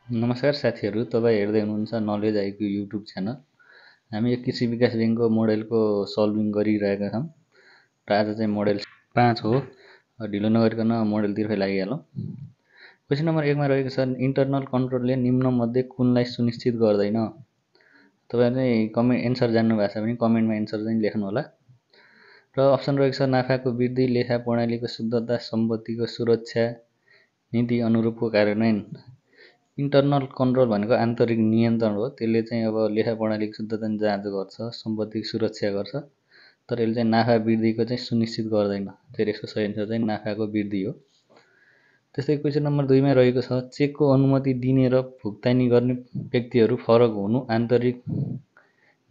नमस्कार साथीहरू, तपाईँ हेर्दै हुनुहुन्छ नलेज आइक्यू युट्युब च्यानल। हामी यो कृषि विकास ब्याङ्कको मोडेलको सल्भिङ गरिरहेका छौँ र आज चाहिँ मोडेल 5 हो। ढिलो नगरिकन मोडेलतिरकै लागिहालौँ। क्वेसन नम्बर 1 मा रहेको छ, इन्टरनल कन्ट्रोलले निम्नमध्ये कुनलाई सुनिश्चित गर्दैन? तपाईँहरूले कमेन्ट एन्सर जान्नुभएको छ भने कमेन्टमा एन्सर चाहिँ लेख्नुहोला। र अप्सन रहेको छ, नाफाको वृद्धि, लेखा प्रणालीको शुद्धता, सम्पत्तिको सुरक्षा, नीति अनुरूपको कार्यान्वयन। इन्टरनल कन्ट्रोल भनेको आन्तरिक नियन्त्रण हो। त्यसले चाहिँ अब लेखा प्रणालीको शुद्धता जाँच गर्छ, सम्पत्तिको सुरक्षा गर्छ, तर यसले चाहिँ नाफा वृद्धिको चाहिँ सुनिश्चित गर्दैन। त्यसले यसको सही एन्सर चाहिँ नाफाको वृद्धि हो। त्यस्तै क्वेसन नम्बर 2 मा रहेको छ, चेकको अनुमति दिने र भुक्तानी गर्ने व्यक्तिहरू फरक हुनु आन्तरिक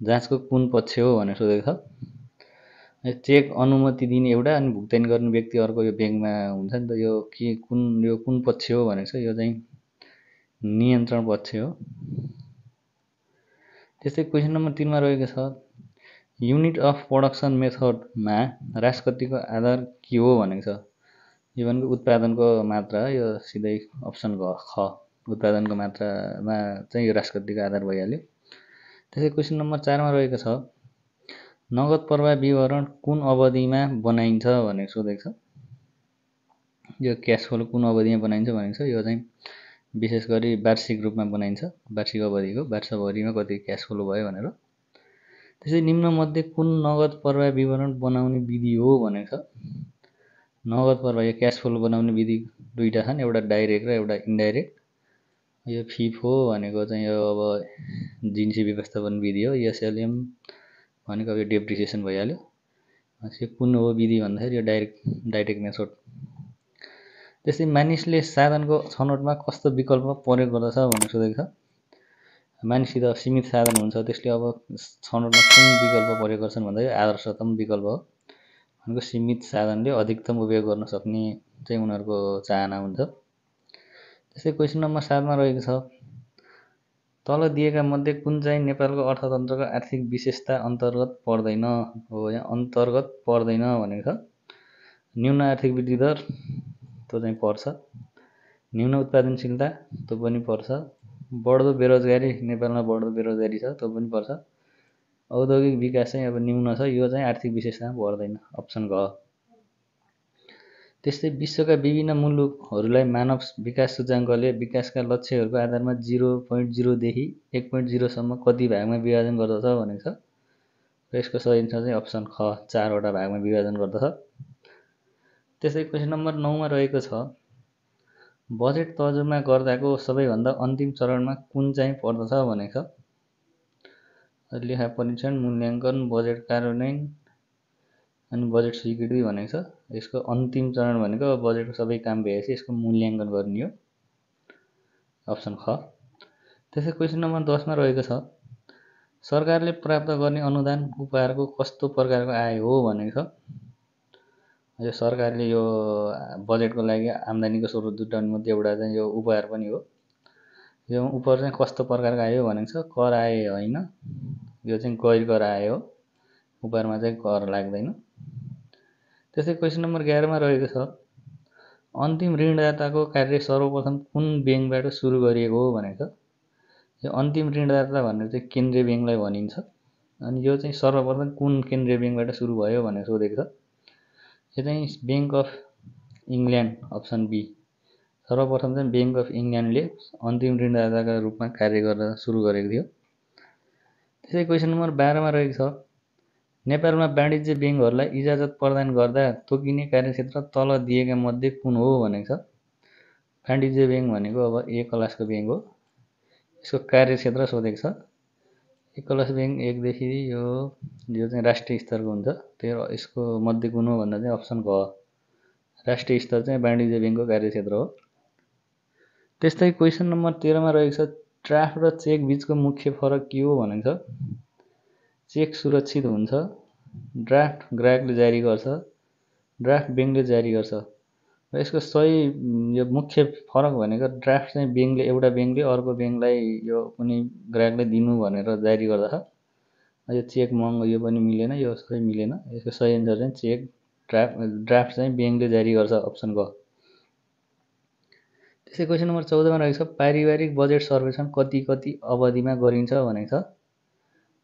जाँचको कुन पक्ष हो भनेर सोधेको छ। चेक अनुमति दिने एउटा अनि भुक्तानी गर्ने व्यक्ति अर्को यो ब्याङ्कमा हुन्छ नि त, यो कुन पक्ष हो भनेको छ, यो चाहिँ नियन्त्रण पक्ष हो। त्यस्तै क्वेसन नम्बर 3 मा रहेको छ, युनिट अफ प्रोडक्सन मेथडमा ह्रासगतिको आधार के हो भनेको छ। यो भनेको उत्पादनको मात्रा हो। यो सिधै अप्सन ख, उत्पादनको मात्रामा चाहिँ यो ह्रासगतिको आधार भइहाल्यो। त्यसै क्वेसन नम्बर 4 मा रहेको छ, नगद प्रवाह विवरण कुन अवधिमा बनाइन्छ भनेर सोधेको छ। यो क्यास फ्लो कुन अवधिमा बनाइन्छ भनेको छ। यो चाहिँ विशेष गरी वार्षिक रूपमा बनाइन्छ, वार्षिक अवधिको वर्षभरिमा कति क्यास फ्लो भयो भनेर। त्यसै निम्नमध्ये कुन नगद प्रवाह विवरण बनाउने विधि हो भनेको छ। नगद प्रवाह यो क्यास फ्लो बनाउने विधि दुईटा छन्, एउटा डाइरेक्ट र एउटा इन्डाइरेक्ट। यो फिफो भनेको चाहिँ यो अब जिन्सी व्यवस्थापन विधि हो। एसएलएम भनेको अब यो डेप्रिसिएसन भइहाल्यो। यो कुन हो विधि भन्दाखेरि यो डाइरेक्ट मेथड। त्यस्तै मानिसले साधनको छनौटमा कस्तो विकल्प प्रयोग गर्दछ भनेर सोधेको छ। मानिससित सीमित साधन हुन्छ, त्यसले अब छनौटमा कुन विकल्प प्रयोग गर्छन् भन्दाखेरि आदर्शतम विकल्प हो। भनेको सीमित साधनले अधिकतम उपयोग गर्न सक्ने चाहिँ उनीहरूको चाहना हुन्छ। त्यस्तै क्वेसन नम्बर 7 मा रहेको छ, तल दिएका मध्ये कुन चाहिँ नेपालको अर्थतन्त्रको आर्थिक विशेषता अन्तर्गत पर्दैन हो। यहाँ अन्तर्गत पर्दैन भनेको छ। न्यून आर्थिक वृद्धि दर त्यो चाहिँ पर्छ, न्यून उत्पादनशीलता त्यो पनि पर्छ, बढ्दो बेरोजगारी, नेपालमा बढ्दो बेरोजगारी छ त्यो पनि पर्छ, औद्योगिक विकास चाहिँ अब न्यून छ, यो चाहिँ आर्थिक विशेषतामा पर्दैन, अप्सन घ। त्यस्तै विश्वका विभिन्न मुलुकहरूलाई मानव विकास सूचाङ्कले विकासका लक्ष्यहरूको आधारमा 0.0 देखि 1.0 सम्म कति भागमा विभाजन गर्दछ भनेको छ। र यसको सही एन्सर चाहिँ अप्सन ख, 4 वटा भागमा विभाजन गर्दछ। त्यसै क्वेसन नम्बर 9 मा रहेको छ, बजेट तर्जुमा गर्दाको सबैभन्दा अन्तिम चरणमा कुन चाहिँ पर्दछ भनेको छ। लेखा परीक्षण, मूल्याङ्कन, बजेट कार्यान्वयन अनि बजेट स्वीकृति भनेको छ। यसको अन्तिम चरण भनेको बजेटको सबै काम भएपछि यसको मूल्याङ्कन गर्ने हो, अप्सन ख। त्यसै क्वेसन नम्बर 10 मा रहेको छ, सरकारले प्राप्त गर्ने अनुदान उपहारको कस्तो प्रकारको आय हो भनेको छ। यो सरकारले यो बजेटको लागि आम्दानीको स्रोत जुटाउने मध्ये एउटा चाहिँ यो उपहार पनि हो। यो उपहार चाहिँ कस्तो प्रकारको आय हो भनेको छ, कर आय होइन, यो चाहिँ गैर कर आय हो, उपहारमा चाहिँ कर लाग्दैन। त्यसै क्वेसन नम्बर 11 मा रहेको छ, अन्तिम ऋणदाताको कार्य सर्वप्रथम कुन ब्याङ्कबाट सुरु गरिएको हो भनेको छ। यो अन्तिम ऋणदाता भनेर चाहिँ केन्द्रीय ब्याङ्कलाई भनिन्छ। अनि यो चाहिँ सर्वप्रथम कुन केन्द्रीय ब्याङ्कबाट सुरु भयो भनेर सोधेको छ। यो चाहिँ bank of England, option B. सर्वप्रथम चाहिँ ब्याङ्क अफ इङ्ल्यान्डले अन्तिम ऋणदाताका रूपमा कार्य गर्न सुरु गरेको थियो। त्यसै क्वेसन नम्बर 12 मा रहेको छ, नेपालमा वाणिज्य ब्याङ्कहरूलाई इजाजत प्रदान गर्दा तोकिने कार्यक्षेत्र तल दिएका मध्ये कुन हो भनेको छ। वाणिज्य ब्याङ्क भनेको अब ए क्लासको ब्याङ्क हो। यसको कार्यक्षेत्र सोधेको छ। ए क्लास ब्याङ्क 1 देखि यो चाहिँ राष्ट्रिय स्तरको हुन्छ। त्यो यसको मध्ये कुन हो भन्दा चाहिँ अप्सन घ, राष्ट्रिय स्तर चाहिँ वाणिज्य ब्याङ्कको कार्यक्षेत्र हो। त्यस्तै क्वेसन नम्बर 13 मा रहेको छ, ड्राफ्ट र चेक बीचको मुख्य फरक के हो भनेको छ। चेक सुरक्षित हुन्छ, ड्राफ्ट ग्राहकले जारी गर्छ, ड्राफ्ट ब्याङ्कले जारी गर्छ। र यसको सही यो मुख्य फरक भनेको ड्राफ्ट चाहिँ एउटा ब्याङ्कले अर्को ब्याङ्कलाई यो कुनै ग्राहकले दिनु भनेर जारी गर्दछ। यो चेक महँगो, यो पनि मिलेन, यो सबै मिलेन। यसको सही एन्सर चाहिँ ड्राफ्ट चाहिँ ब्याङ्कले जारी गर्छ, अप्सन ग। क्वेसन नम्बर 14 मा रहेको छ पारिवारिक बजेट सर्वेक्षण कति अवधिमा गरिन्छ भनेको छ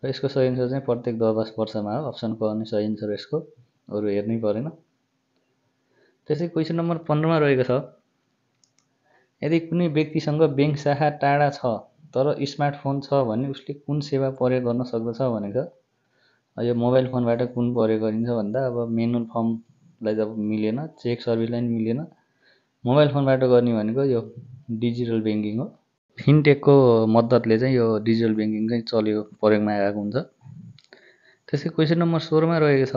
र यसको सही एन्सर चाहिँ प्रत्येक 10 वर्षमा हो। अप्सन क नै सही एन्सर यसको, अरु हेर्नै परेन। त्यसै क्वेसन नम्बर 15 मा रहेको छ यदि कुनै व्यक्तिसँग बैंक शाखा टाढा छ तर स्मार्टफोन छ भने उसले कुन सेवा प्रयोग गर्न सक्दछ भनेको छ। यो मोबाइल फोनबाट कुन प्रयोग गरिन्छ भन्दा अब मेनुअल फर्मलाई जब मिलेन, चेक सर्भिसलाई मिलेन, मोबाइल फोनबाट गर्ने भनेको यो डिजिटल ब्याङ्किङ हो। फिनटेकको मद्दतले चाहिँ यो डिजिटल ब्याङ्किङ चाहिँ चल्यो, प्रयोगमा आएको हुन्छ। त्यसै क्वेसन नम्बर 16 मा रहेको छ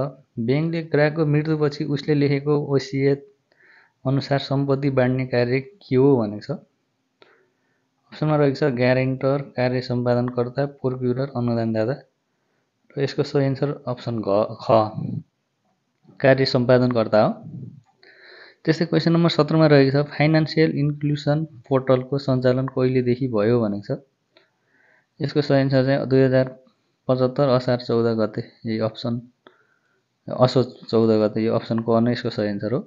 ब्याङ्कले ग्राहकको मृत्युपछि उसले लेखेको वसियत अनुसार सम्पत्ति बाँड्ने कार्य के हो भनेको छ। अप्सनमा रहेको छ ग्यारेन्टर, कार्य सम्पादनकर्ता, प्रोक्युरर, अनुदानदाता र यसको सही एन्सर अप्सन ख कार्य सम्पादनकर्ता हो। त्यस्तै क्वेसन नम्बर 17 मा रहेको छ फाइनान्सियल इन्क्लुसन पोर्टलको सञ्चालन कहिलेदेखि भयो भनेको छ। यसको सही एन्सर चाहिँ 2075 असार 14 गते, यही अप्सन असोज 14 गते, यो अप्सन क नै यसको सही एन्सर हो।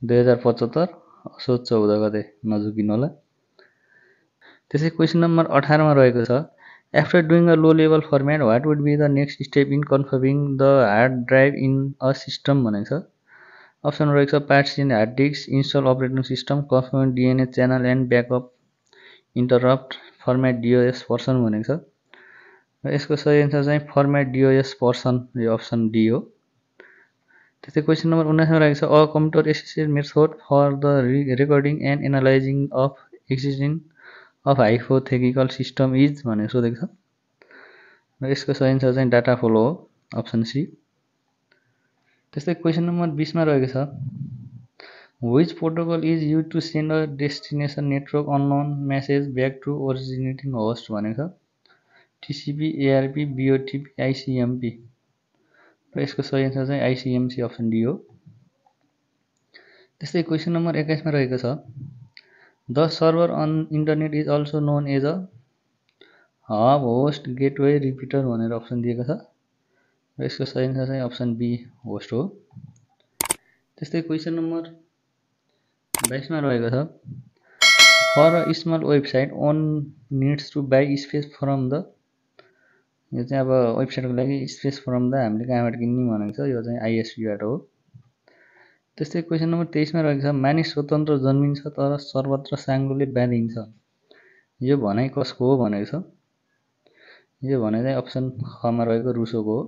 2075 असोज 14 गते, नझुकिनु होला। त्यसै क्वेसन नम्बर 18 मा रहेको छ after doing a low level format what would be the next step in confirming the hard drive in a system भनेको छ। अप्सन रहेको छ parts in hard disk, install operating system, confirm DNA channel and backup, interrupt, format DOS partition भनेको छ र यसको सही answer चाहिँ फर्मेट डिओएस पर्सन, यो अप्सन डी हो। त्यस्तै क्वेसन नम्बर 19 मा रहेको छ a computer assisted method for the recording and analyzing of existing of hypothetical system is भनेर सोधेको छ र यसको सही एन्सर चाहिँ डाटा फ्लो हो, अप्सन सी। त्यस्तै क्वेसन नम्बर 20 मा रहेको छ which protocol is use to send a destination network unknown message back to originating host भनेको छ। टिसिपी, एआरपी, बिओटिपी, आइसिएमपी र यसको सही एन्सर चाहिँ आइसिएमसी, अप्सन डी हो। त्यस्तै क्वेसन नम्बर 21 मा रहेको छ the server on internet is also known as a hub, host, gateway, repeater भनेर अप्सन दिएको छ र यसको सही एन्सर चाहिँ अप्सन बी, होस्ट हो। त्यस्तै क्वेसन नम्बर 22 मा रहेको छ for a small website own needs to buy space from the, यो चाहिँ अब वेबसाइटको लागि स्पेस फ्रम द हामीले कहाँबाट किन्ने भनेको छ, यो चाहिँ आइएसपीबाट हो। त्यस्तै क्वेसन नम्बर 23 मा रहेको छ मानिस स्वतन्त्र जन्मिन्छ तर सर्वत्र साङ्गोले बाँधिन्छ, यो भनाइ कसको हो भनेको छ। यो भनाइ चाहिँ अप्सन खमा रहेको रुसोको हो।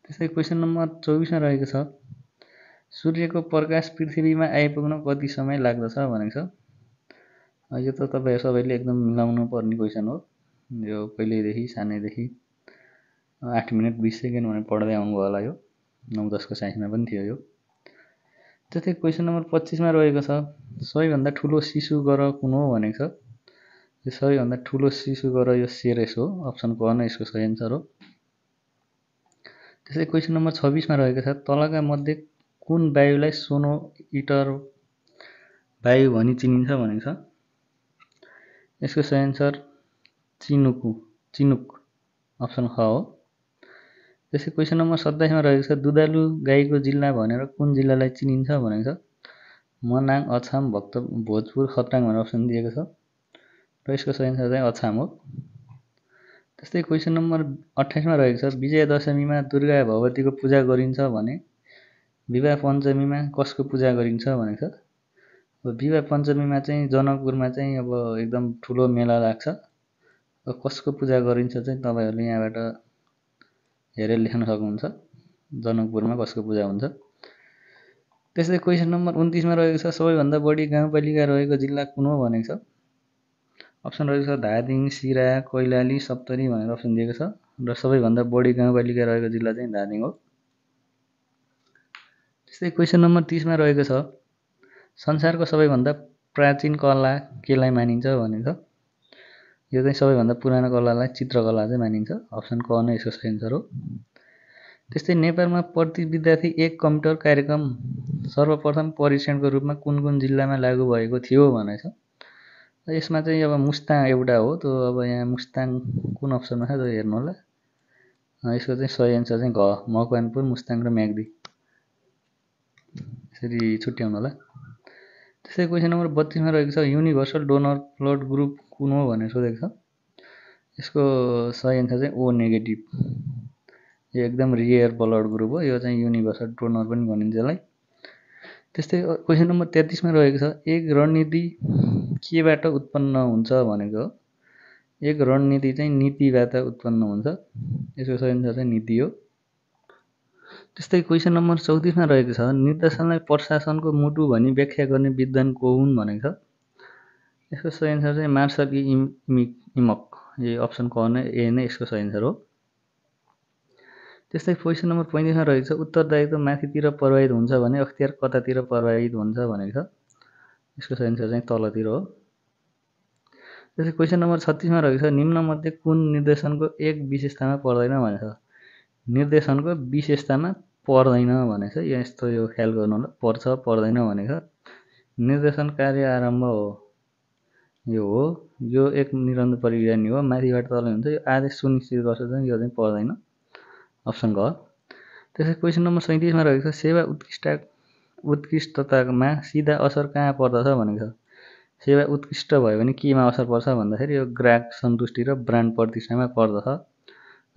त्यस्तै क्वेसन नम्बर 24 मा रहेको छ सूर्यको प्रकाश पृथ्वीमा आइपुग्न कति समय लाग्दछ भनेको छ। यो त तपाईहरु सबैले एकदम मिलाउनु पर्ने क्वेसन हो। यो पहिल्यैदेखि सानैदेखि 8 मिनेट 20 सेकेन्ड भनेर पढ्दै आउनुभयो होला, यो 9-10 को साइन्समा पनि थियो यो। त्यस्तै क्वेसन नम्बर 25 मा रहेको छ सबैभन्दा ठुलो शिशु ग्रह कुन हो भनेको छ। यो सबैभन्दा ठुलो शिशु ग्रह यो सेरेस हो, अप्सन क नै यसको सही एन्सर हो। त्यसै क्वेसन नम्बर 26 मा रहेको छ तलका मध्ये कुन वायुलाई सोनो इटर वायु भनी चिनिन्छ भनेको छ। यसको सही एन्सर चिनुक, अप्सन ख हो। त्यसै क्वेसन नम्बर 27 मा रहेको छ दुधालु गाईको जिल्ला भनेर कुन जिल्लालाई चिनिन्छ भनेको छ। मनाङ, अछाम, भोजपुर, खत्राङ भनेर अप्सन दिएको छ र यसको सही एन्सर चाहिँ अछाम हो। त्यस्तै क्वेसन नम्बर 28 मा रहेको छ विजया दशमीमा दुर्गा भगवतीको पूजा गरिन्छ भने विवाह पञ्चमीमा कसको पूजा गरिन्छ भनेको छ। विवाह पञ्चमीमा चाहिँ जनकपुरमा चाहिँ अब एकदम ठुलो मेला लाग्छ। कसको पूजा गरिन्छ चाहिँ तपाईहरुले यहाँबाट हेरेर लेख्न सक्नुहुन्छ, जनकपुरमा कसको पूजा हुन्छ। त्यसै क्वेसन नम्बर 29 मा रहेको छ सबैभन्दा बढी गाउँपालिका रहेको जिल्ला कुन हो भनेको छ। अप्सन रहेको छ धादिङ, सिरा, कैलाली, सप्तरी भनेर अप्सन दिएको छ र सबैभन्दा बढी गाउँपालिका रहेको जिल्ला चाहिँ धादिङ हो। त्यस्तै क्वेसन नम्बर 30 मा रहेको छ संसारको सबैभन्दा प्राचीन कला केलाई मानिन्छ भनेको छ। यो चाहिँ सबैभन्दा पुरानो कलालाई चित्रकला चाहिँ मानिन्छ, अप्सन क नै यसको सही एन्सर हो। त्यस्तै नेपालमा प्रति विद्यार्थी एक कम्प्युटर कार्यक्रम सर्वप्रथम परीक्षणको रूपमा कुन कुन जिल्लामा लागू भएको थियो भनेको छ। यसमा चाहिँ अब मुस्ताङ एउटा हो, त्यो अब यहाँ मुस्ताङ कुन अप्सनमा छ त्यो हेर्नु होला। यसको चाहिँ सही एन्सर चाहिँ घ, मकवानपुर, मुस्ताङ र म्याग्दी, यसरी छुट्याउनु होला। त्यसै क्वेसन नम्बर 32 मा रहेको छ युनिभर्सल डोनर ब्लड ग्रुप कुन हो भनेर सोधेको छ। यसको सही एन्सर चाहिँ ओ नेगेटिभ। यो एकदम रियर ब्लड ग्रुप हो, यो चाहिँ युनिभर्सल डोनर पनि भनिन्छ यसलाई। त्यस्तै क्वेसन नम्बर 33 मा रहेको छ एक रणनीति केबाट उत्पन्न हुन्छ भनेको हो। एक रणनीति चाहिँ नीतिबाट उत्पन्न हुन्छ, यसको सही एन्सर चाहिँ नीति हो। त्यस्तै क्वेसन नम्बर 34 मा रहेको छ निर्देशनलाई प्रशासनको मुटु भनी व्याख्या गर्ने विद्वान को हुन् भनेको छ। यसको सही एन्सर चाहिँ मार्शल इमक। यो अप्सन क नै ए नै यसको सही एन्सर हो। त्यस्तै क्वेसन नम्बर 35 मा रहेको छ उत्तरदायित्व माथितिर प्रभावित हुन्छ भने अख्तियार कतातिर प्रभावित हुन्छ भनेको छ। यसको सही एन्सर चाहिँ तलतिर हो। त्यसै क्वेसन नम्बर 36 मा रहेको छ निम्नमध्ये कुन निर्देशनको एक विशेषतामा पर्दैन भनेको छ। निर्देशनको विशेषतामा पर्दैन भनेको छ। यस्तो यो ख्याल गर्नु होला, पर्छ पर्दैन भनेको छ। निर्देशन कार्य आरम्भ हो, यो हो, यो एक निरन्तर प्रक्रिया नि हो, माथिबाट तल हुन्छ, यो आदेश सुनिश्चित गर्छ चाहिँ यो चाहिँ पर्दैन, अप्सन ग। त्यसै क्वेसन नम्बर 37 मा रहेको छ सेवा उत्कृष्टतामा सिधा असर कहाँ पर्दछ भनेको छ। सेवा उत्कृष्ट भयो भने केमा असर पर्छ भन्दाखेरि यो ग्राहक सन्तुष्टि र ब्रान्ड प्रतिष्ठामा पर्दछ।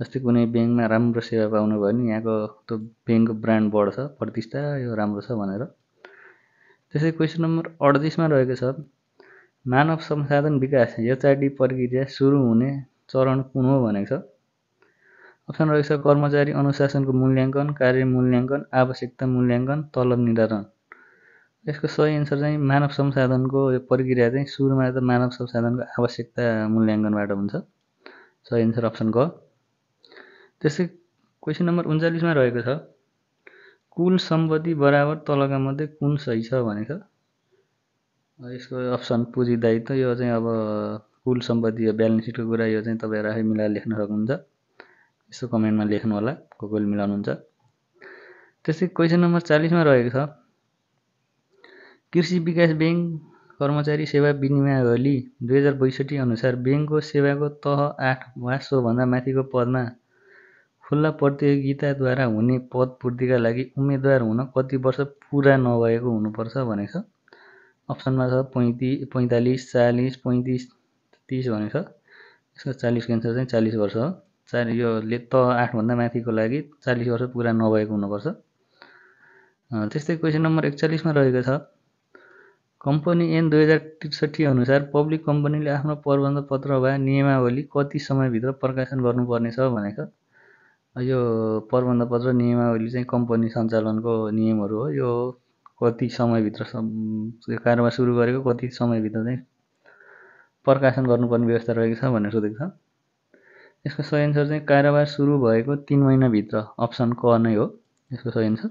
जस्तै कुनै ब्याङ्कमा राम्रो सेवा पाउनु भयो भने यहाँको त्यो ब्याङ्कको ब्रान्ड बढ्छ, प्रतिष्ठा यो राम्रो छ भनेर। त्यसै क्वेसन नम्बर 38 मा रहेको छ मानव संसाधन विकास एचआरडी प्रक्रिया सुरु हुने चरण कुन हो भनेको छ। अप्सन रहेको छ कर्मचारी अनुशासनको मूल्याङ्कन, कार्य मूल्याङ्कन, आवश्यकता मूल्याङ्कन, तलब निर्धारण। यसको सही एन्सर चाहिँ मानव संसाधनको यो प्रक्रिया चाहिँ सुरुमा त मानव संसाधनको आवश्यकता मूल्याङ्कनबाट हुन्छ, सही एन्सर अप्सन ग। त्यसै क्वेसन नम्बर 39 मा रहेको छ कुल सम्पत्ति बराबर तलका मध्ये कुन सही छ भनेको छ। यसको अप्सन पुँजी दायित्व, यो चाहिँ अब कुल सम्पत्ति यो ब्यालेन्स सिटको कुरा, यो चाहिँ तपाईँहरू आफै मिलाएर लेख्न सक्नुहुन्छ, यसो कमेन्टमा लेख्नु होला कोले मिलाउनुहुन्छ। त्यसै क्वेसन नम्बर 40 मा रहेको छ कृषि विकास ब्याङ्क कर्मचारी सेवा विनियमावली 2062 अनुसार ब्याङ्कको सेवाको तह 8 वा सोभन्दा माथिको पदमा खुल्ला प्रतियोगिताद्वारा हुने पद पूर्तिका लागि उम्मेदवार हुन कति वर्ष पुरा नभएको हुनुपर्छ भनेको छ। अप्सनमा छ 45, 40, 35, 30 भनेको छ। यसको 40 को एन्सर चाहिँ 40 वर्ष हो। यो तह 8 भन्दा माथिको लागि 40 वर्ष पुरा नभएको हुनुपर्छ। त्यस्तै क्वेसन नम्बर 41 मा रहेको छ कम्पनी ऐन 2063 अनुसार पब्लिक कम्पनीले आफ्नो प्रबन्ध पत्र वा नियमावली कति समयभित्र प्रकाशन गर्नुपर्ने छ भनेको छ। यो प्रबन्ध पत्र नियमावली चाहिँ कम्पनी सञ्चालनको नियमहरू हो, यो कति समयभित्र कारोबार सुरु गरेको कति समयभित्र चाहिँ प्रकाशन गर्नुपर्ने व्यवस्था रहेको छ भनेर सोधेको छ। यसको सही एन्सर चाहिँ कारोबार सुरु भएको 3 महिनाभित्र, अप्सन क नै हो यसको सही एन्सर।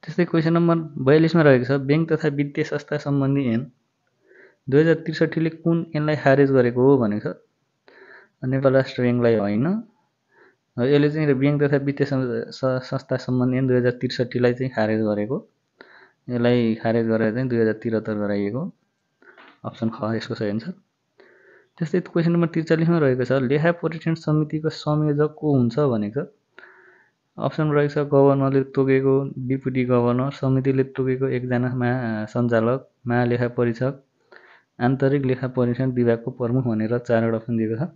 त्यस्तै क्वेसन नम्बर 42 मा रहेको छ ब्याङ्क तथा वित्तीय संस्था सम्बन्धी ऐन 2063 ले कुन ऐनलाई खारेज गरेको हो भनेको छ। नेपाल राष्ट्र ब्याङ्कलाई होइन, यसले चाहिँ ब्याङ्क तथा वित्तीय संस्था सम्बन्धी ऐन 2063 लाई चाहिँ खारेज गरेको, यसलाई खारेज गरेर चाहिँ 2073 गराइएको, अप्सन ख यसको सही एन्सर। त्यस्तै क्वेसन नम्बर 43 मा रहेको छ लेखा परीक्षण समितिको संयोजक को हुन्छ भनेको छ। अप्सन रहेको छ गभर्नरले तोकेको, डिप्युटी गभर्नर, समितिले तोकेको एकजना सञ्चालक, महालेखा परीक्षक, आन्तरिक लेखा परीक्षण विभागको प्रमुख भनेर 4वटा अप्सन दिएको छ।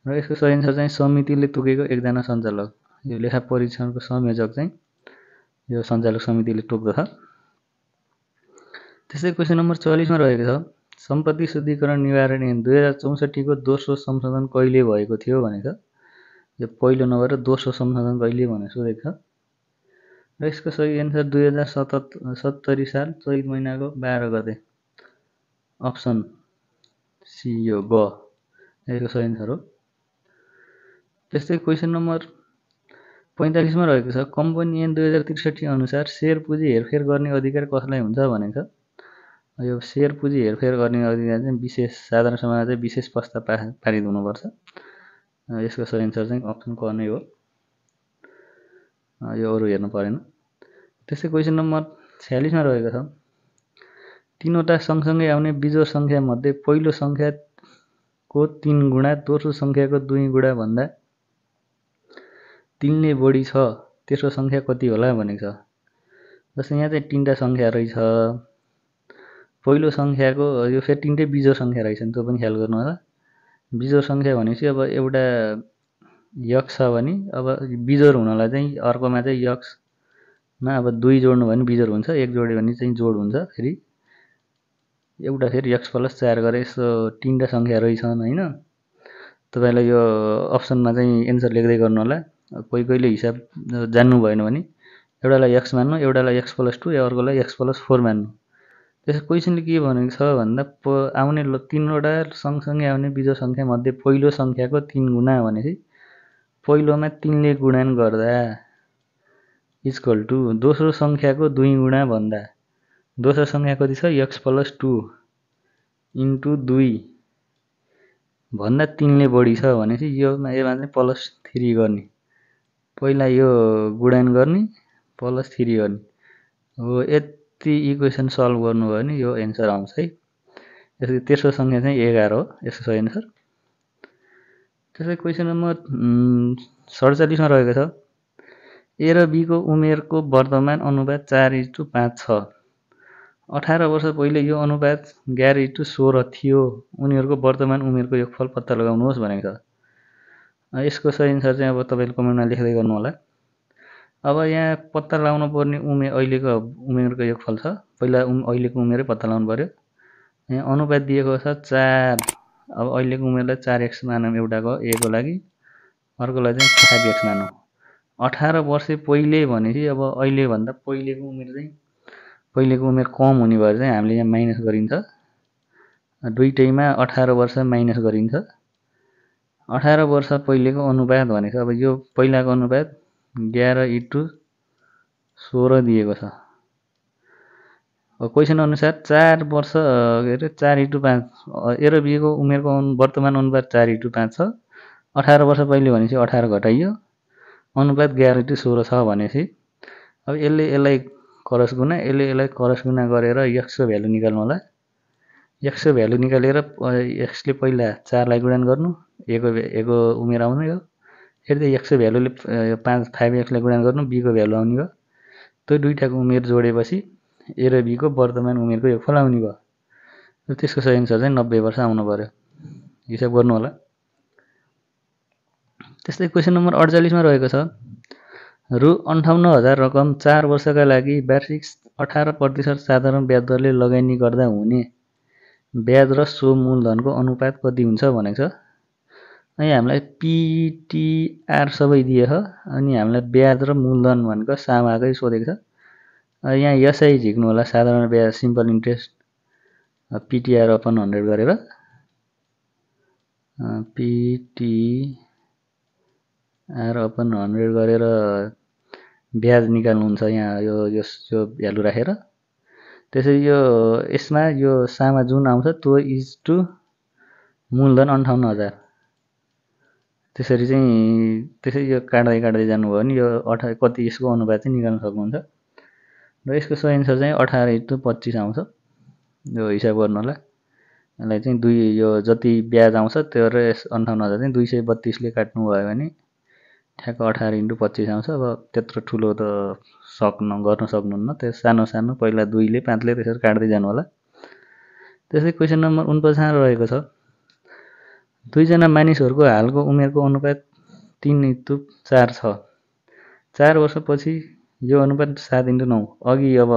र यसको सही एन्सर चाहिँ समितिले तोकेको एकजना सञ्चालक, यो लेखा परीक्षणको संयोजक चाहिँ यो सञ्चालक समितिले तोक्दछ। त्यस्तै क्वेसन नम्बर 44 मा रहेको छ सम्पत्ति शुद्धिकरण निवारण ऐन 2064 को दोस्रो संशोधन कहिले भएको थियो भनेको छ। यो पहिलो नभएर दोस्रो संशोधन कहिले भनेर सोधेको छ। र यसको सही एन्सर 2070 साल चैत महिनाको 12 गते, अप्सन सी यो ग यसको सही एन्सर हो। त्यस्तै क्वेसन नम्बर 45 मा रहेको छ कम्पनी ऐन 2063 अनुसार सेयर पुँजी हेरफेर गर्ने अधिकार कसलाई हुन्छ भनेको छ। यो सेयर पुँजी हेरफेर गर्ने अधिकार चाहिँ विशेष साधारण सभामा चाहिँ विशेष प्रस्ताव पारित हुनुपर्छ, यसको सही एन्सर चाहिँ अप्सन क नै हो, यो अरू हेर्नु परेन। त्यस्तै क्वेसन नम्बर 46 मा रहेको छ 3वटा सँगसँगै आउने बिजोड सङ्ख्या मध्ये पहिलो सङ्ख्याको 3 गुणा दोस्रो सङ्ख्याको 2 गुणा भन्दा 3 ले बढी छ तेस्रो सङ्ख्या कति होला भनेको छ। जस्तै यहाँ चाहिँ 3टा सङ्ख्या रहेछ, पहिलो सङ्ख्याको यो फेरि तिनटै बिजोड सङ्ख्या रहेछन्, त्यो पनि ख्याल गर्नु होला। बिजोड सङ्ख्या भनेपछि अब एउटा यक्स छ भने अब बिजोड हुनलाई चाहिँ अर्कोमा चाहिँ यक्समा अब 2 जोड्नु भने बिजोड हुन्छ, 1 जोड्यो भने चाहिँ जोड हुन्छ। फेरि एउटा फेरि यक्स प्लस 4 गरे यस्तो तिनवटा सङ्ख्या रहेछन् होइन। तपाईँलाई यो अप्सनमा चाहिँ एन्सर लेख्दै गर्नु होला। कोही कोहीले हिसाब जान्नु भएन भने एउटालाई यक्स मान्नु, एउटालाई यक्स प्लस 2 अर्कोलाई यक्स प्लस 4 मान्नु। त्यसो क्वेसनले के भनेको छ भन्दा आउने तीनवटा सँगसँगै आउने बिजोड सङ्ख्या मध्ये पहिलो सङ्ख्याको 3 गुणा भनेपछि पहिलोमा 3 ले गुणन गर्दा इक्वल टु दोस्रो सङ्ख्याको 2 गुणा भन्दा दोस्रो सङ्ख्या कति छ यक्स प्लस 2 इन्टु 2 भन्दा 3 ले बढी छ भनेपछि योमा चाहिँ प्लस 3 गर्ने, पहिला यो गुणन गर्ने प्लस 3 गर्ने हो। यति इक्वेसन सल्भ गर्नुभयो भने यो एन्सर आउँछ है। यसको तेस्रो सङ्ख्या चाहिँ 11 हो, यसको सही एन्सर। त्यसै क्वेसन नम्बर 47 मा रहेको छ ए र बी को उमेरको वर्तमान अनुपात 4:5 छ। 18 वर्ष पहिले यो अनुपात 11:16 थियो। उनीहरूको वर्तमान उमेरको योगफल पत्ता लगाउनुहोस् भनेको छ। यसको सही एन्सर चाहिँ अब तपाईँले कमेन्टमा लेख्दै गर्नु होला। अब यहाँ पत्ता लगाउन पर्ने अहिलेको उमेरको योगफल छ, पहिला अहिलेको उमेरै पत्ता लगाउनु पर्यो। यहाँ अनुपात दिएको छ 4, अब अहिलेको उमेरलाई 4x मानौँ एउटाको ए को लागि, अर्कोलाई चाहिँ 5x मानौँ। 18 वर्ष पहिले भनेपछि अब अहिलेभन्दा पहिलेको उमेर चाहिँ पहिलेको उमेर कम हुने भएर चाहिँ हामीले यहाँ माइनस गरिन्छ, दुईटैमा 18 वर्ष माइनस गरिन्छ। 18 वर्ष पहिलेको अनुपात भनेको अब यो पहिलाको अनुपात 11:16 दिएको छ। क्वेसन अनुसार 4 वर्ष के अरे 4:5 ए र बी को उमेरको वर्तमान अनुपात 4:5 छ। 18 वर्ष पहिले भनेपछि 18 घटाइयो, अनुपात 11:16 छ भनेपछि अब यसलाई क्रस गुणा, यसलाई क्रस गुणा गरेर एक्सको भ्यालु निकाल्नु होला। एक्सको भ्यालु निकालेर एक्सले पहिला 4 लाई गुणन गर्नु, एको उमेर आउने हो। फेरि एक्सको भ्यालुले 5x लाई गुणन गर्नु, बीको भ्यालु आउने हो। त्यो दुईटाको उमेर जोडेपछि ए र बीको वर्तमान उमेरको योगफल आउने भयो। त्यसको सही एन्सर चाहिँ 90 वर्ष आउनु पर्यो। हिसाब गर्नु होला। त्यस्तै क्वेसन नम्बर 48 मा रहेको छ रु 58,000 रकम 4 वर्षका लागि वार्षिक 18% साधारण ब्याज दरले लगानी गर्दा हुने ब्याज र सो मूलधनको अनुपात कति हुन्छ भनेको छ। अनि हामीलाई पिटिआर सबै दिए छ, अनि हामीलाई ब्याज र मूलधन भनेको सामाकै सोधेको छ। यहाँ यसै झिक्नु होला, साधारण ब्याज सिम्पल इन्ट्रेस्ट पिटिआर अपन 100 गरेर पिटिआर अपन 100 गरेर ब्याज निकाल्नुहुन्छ यहाँ यो भ्यालु राखेर। त्यसै यो यसमा यो सामा जुन आउँछ त्यो इज टु मूलधन 58,000। त्यसरी चाहिँ त्यसै यो काट्दै जानुभयो भने यो कति यसको अनुपात चाहिँ निकाल्न सक्नुहुन्छ। र यसको सही एन्सर चाहिँ 18:25 आउँछ। यो हिसाब गर्नु होला। यसलाई चाहिँ यो जति ब्याज आउँछ त्यो र 58,000 चाहिँ 232 ले काट्नु भयो भने ठ्याक्क 18:25 आउँछ। अब त्यत्रो ठुलो त गर्न सक्नुहुन्न, त्यो सानो पहिला 2 ले 5 ले त्यसरी काट्दै जानु होला। त्यसै क्वेसन नम्बर 49 रहेको छ दुईजना मानिसहरूको हालको उमेरको अनुपात 3:4 छ। 4 वर्षपछि यो अनुपात 7:9। अघि अब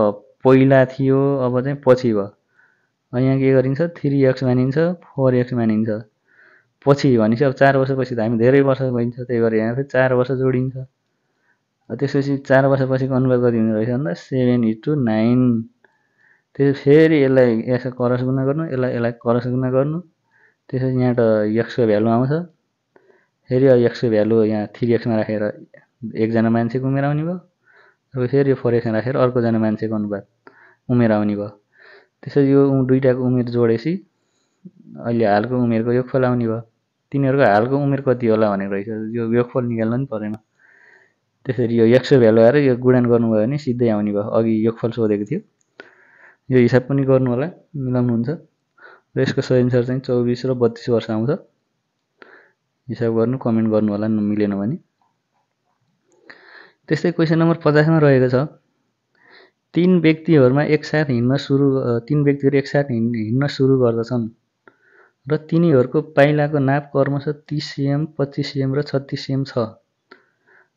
पहिला थियो, अब चाहिँ पछि भयो। यहाँ के गरिन्छ 3x मानिन्छ, 4x मानिन्छ। पछि भनेपछि अब 4 वर्षपछि त हामी धेरै वर्ष भइन्छ, त्यही भएर यहाँ फेरि 4 वर्ष जोडिन्छ। त्यसपछि 4 वर्षपछिको अनुपात कति हुने रहेछ भन्दा 7:9। त्यसपछि फेरि यसलाई यसको क्रस गुणा गर्नु, यसलाई क्रस गुणा गर्नु। त्यसपछि यहाँबाट एक्सको भ्यालु आउँछ, फेरि एक्सको भ्यालु यहाँ 3x मा राखेर एकजना मान्छेको उमेर आउने भयो, र फेरि यो 4x मा राखेर अर्कोजना मान्छेको अनुपात उमेर आउने भयो। त्यसपछि यो दुईटाको उमेर जोडेपछि अहिले हालको उमेरको योगफल आउने भयो। तिनीहरूको हालको उमेर कति होला भनेको रहेछ, यो योगफल निकाल्न नि परेन। त्यसरी यो एक्सको भ्यालु आएर यो गुणन गर्नुभयो भने सिधै आउने भयो। अघि योगफल सोधेको थियो। यो हिसाब पनि गर्नु होला, मिलाउनुहुन्छ। र यसको सही एन्सर चाहिँ 24 र 32 वर्ष आउँछ। हिसाब गर्नु, कमेन्ट गर्नु होला मिलेन भने। त्यस्तै क्वेसन नम्बर 50 मा रहेको छ तीन व्यक्तिहरू एकसाथ हिँड्न सुरु गर्दछन् र तिनीहरूको पाइलाको नाप क्रमशः 30 सिएम, 25 सिएम र 36 सिएम छ।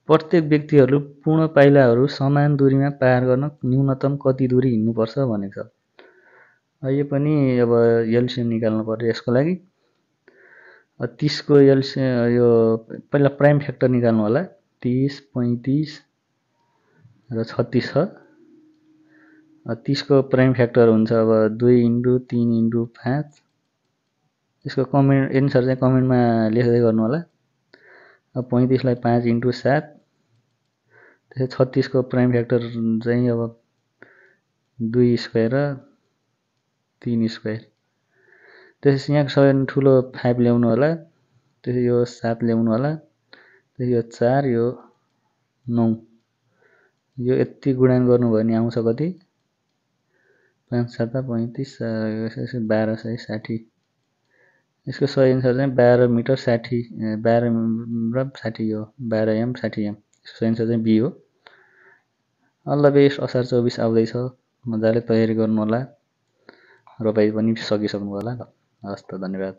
प्रत्येक व्यक्तिहरूले पूर्ण पाइलाहरू समान दूरीमा पार गर्न न्यूनतम कति दूरी हिँड्नुपर्छ भनेको छ। यो पनि अब एलसिएम निकाल्नु पर्यो यसको लागि। 30 को एलसिएम यो पहिला प्राइम फ्याक्टर निकाल्नु होला। 30, 35 र 36 छ। 30 को प्राइम फ्याक्टर हुन्छ अब 2 × 3 × 5। यसको एन्सर चाहिँ कमेन्टमा लेख्दै गर्नु होला। 35 लाई 5 × 7। त्यसै 36 को प्राइम फ्याक्टर चाहिँ अब 2 स्क्वायर र 3 स्क्वायर। त्यसै यहाँ सबैभन्दा ठुलो 5 ल्याउनु होला। त्यसै यो 7 ल्याउनु होला। त्यसै यो 4 यो 9। यो यति गुणन गर्नुभयो भने आउँछ कति? 5 7 35 1260। यसको सही एन्सर चाहिँ 12 मिटर 60 12 र 60 हो। 12 एम 60 एम। यसको सही एन्सर चाहिँ बी हो। अल द बेस्ट, असार 24 आउँदैछ। मजाले तयारी गर्नु होला। रोपाइ पनि सकिसक्नु होला। हस् त, धन्यवाद।